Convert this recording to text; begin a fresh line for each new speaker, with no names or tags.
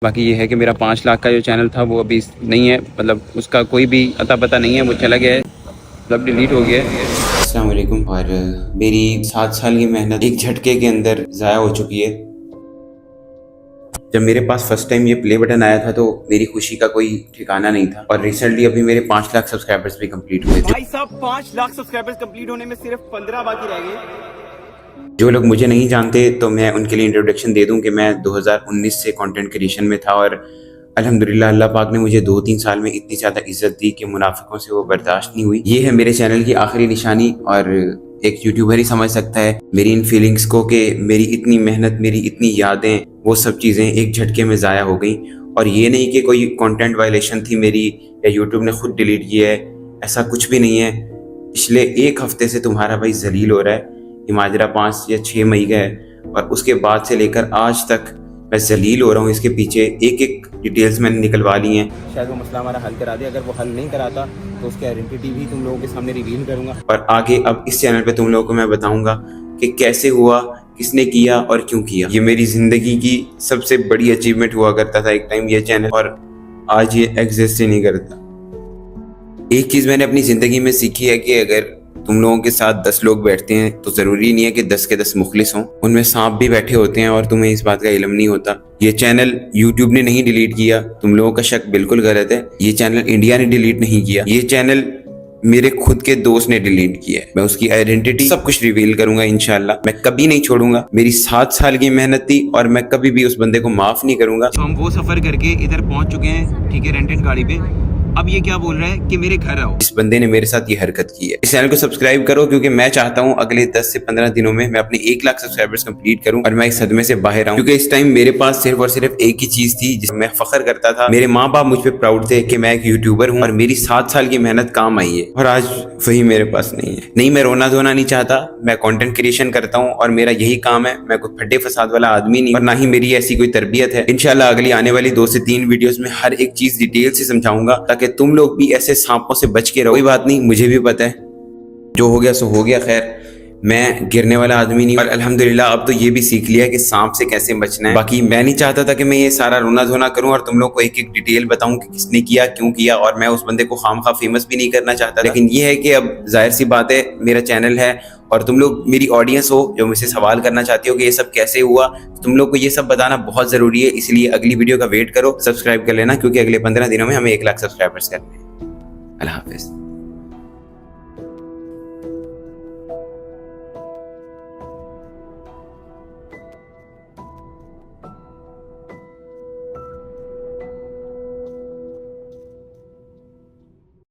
बाकी ये है कि मेरा 5 लाख का जो चैनल था वो अभी नहीं है, मतलब उसका कोई भी अता पता नहीं है, वो चला गया है, मतलब डिलीट हो गया है। अस्सलाम वालेकुम। और मेरी 7 साल की मेहनत एक झटके के अंदर ज़ाया हो चुकी है। जब मेरे पास फर्स्ट टाइम ये प्ले बटन आया था तो मेरी खुशी का कोई ठिकाना नहीं था। और रिसेंटली अभी मेरे 5 लाख सब्सक्राइबर्स भी कंप्लीट हुए।
भाई साहब 5 लाख सब्सक्राइबर्स कंप्लीट होने में सिर्फ 15 बाकी रह गए।
जो लोग मुझे नहीं जानते तो मैं उनके लिए इंट्रोडक्शन दे दूं कि मैं 2019 से कंटेंट क्रिएशन में था और अल्हम्दुलिल्लाह अल्लाह पाक ने मुझे 2-3 साल में इतनी ज़्यादा इज्जत दी कि मुनाफिकों से वो बर्दाश्त नहीं हुई। ये है मेरे चैनल की आखिरी निशानी और एक यूट्यूबर ही समझ सकता है मेरी इन फीलिंग्स को कि मेरी इतनी मेहनत, मेरी इतनी यादें, वो सब चीज़ें एक झटके में ज़ाया हो गई। और ये नहीं कि कोई कंटेंट वायलेशन थी मेरी या यूट्यूब ने खुद डिलीट किया है, ऐसा कुछ भी नहीं है। पिछले 1 हफ्ते से तुम्हारा भाई जलील हो रहा है। ये माजरा 5 या 6 मई का है और उसके बाद से लेकर आज तक मैं जलील हो रहा हूँ। इसके पीछे एक एक डिटेल्स मैंने निकलवा ली हैं।
शायद वो मसला हमारा हल करा दे। अगर वो हल नहीं कराता तो उसकी आइडेंटिटी भी तुम लोगों के सामने रिवील करूंगा।
और आगे अब इस चैनल पे तुम लोगों को मैं बताऊंगा कि कैसे हुआ, किसने किया और क्यों किया। ये मेरी जिंदगी की सबसे बड़ी अचीवमेंट हुआ करता था एक टाइम ये चैनल, और आज ये एग्जिस्ट ही नहीं करता। एक चीज मैंने अपनी जिंदगी में सीखी है कि अगर तुम लोगों के साथ 10 लोग बैठते हैं तो जरूरी नहीं है कि 10 के 10 मुखलिस हों। उनमें सांप भी बैठे होते हैं और तुम्हें इस बात का इल्म नहीं होता। ये चैनल यूट्यूब ने नहीं डिलीट किया, तुम लोगों का शक बिल्कुल गलत है। ये चैनल इंडिया ने डिलीट नहीं किया, ये चैनल मेरे खुद के दोस्त ने डिलीट किया है। मैं उसकी आइडेंटिटी सब कुछ रिवील करूंगा इंशाल्लाह। मैं कभी नहीं छोड़ूंगा। मेरी 7 साल की मेहनत थी और मैं कभी भी उस बंदे को माफ नहीं करूंगा।
तो हम वो सफर करके इधर पहुंच चुके हैं, ठीक है, रेंटेड गाड़ी पे। अब ये क्या बोल रहा है कि मेरे घर आओ।
इस बंदे ने मेरे साथ ये हरकत की है। इस चैनल को सब्सक्राइब करो क्योंकि मैं चाहता हूँ अगले 10 से 15 दिनों में मैं अपने 1 लाख सब्सक्राइबर्स कंप्लीट करूँ और मैं इस सदमे से बाहर आऊँ। क्योंकि इस टाइम मेरे पास सिर्फ और सिर्फ एक ही चीज थी जिसमें मैं फख्र करता था। मेरे माँ बाप मुझ पर प्राउड थे कि मैं एक यूट्यूबर हूँ और मेरी 7 साल की मेहनत काम आई है। और आज वही मेरे पास नहीं है। नहीं, मैं रोना धोना नहीं चाहता। मैं कंटेंट क्रिएशन करता हूँ और मेरा यही काम है। मैं कोई फड्डे फसाद वाला आदमी नहीं और ना ही मेरी ऐसी कोई तरबियत है। इंशाल्लाह अगली आने वाली 2 से 3 वीडियोस में हर एक चीज डिटेल से समझाऊंगा ताकि तुम लोग भी ऐसे सांपों से बच के रहो। कोई बात नहीं, मुझे भी पता है जो हो गया सो हो गया। खैर, मैं गिरने वाला आदमी नहीं और अल्हम्दुलिल्लाह अब तो ये भी सीख लिया कि सांप से कैसे बचना है। बाकी मैं नहीं चाहता था कि मैं ये सारा रोना धोना करूं और तुम लोग को एक एक डिटेल बताऊं कि किसने किया, क्यों किया। और मैं उस बंदे को खामखा फेमस भी नहीं करना चाहता। लेकिन ये है कि अब जाहिर सी बात है मेरा चैनल है और तुम लोग मेरी ऑडियंस हो जो मुझसे सवाल करना चाहती हो कि ये सब कैसे हुआ। तुम लोग को ये सब बताना बहुत जरूरी है, इसलिए अगली वीडियो का वेट करो, सब्सक्राइब कर लेना क्योंकि अगले 15 दिनों में हमें 1 लाख सब्सक्राइबर्स करने हैं। अल्लाह हाफिज।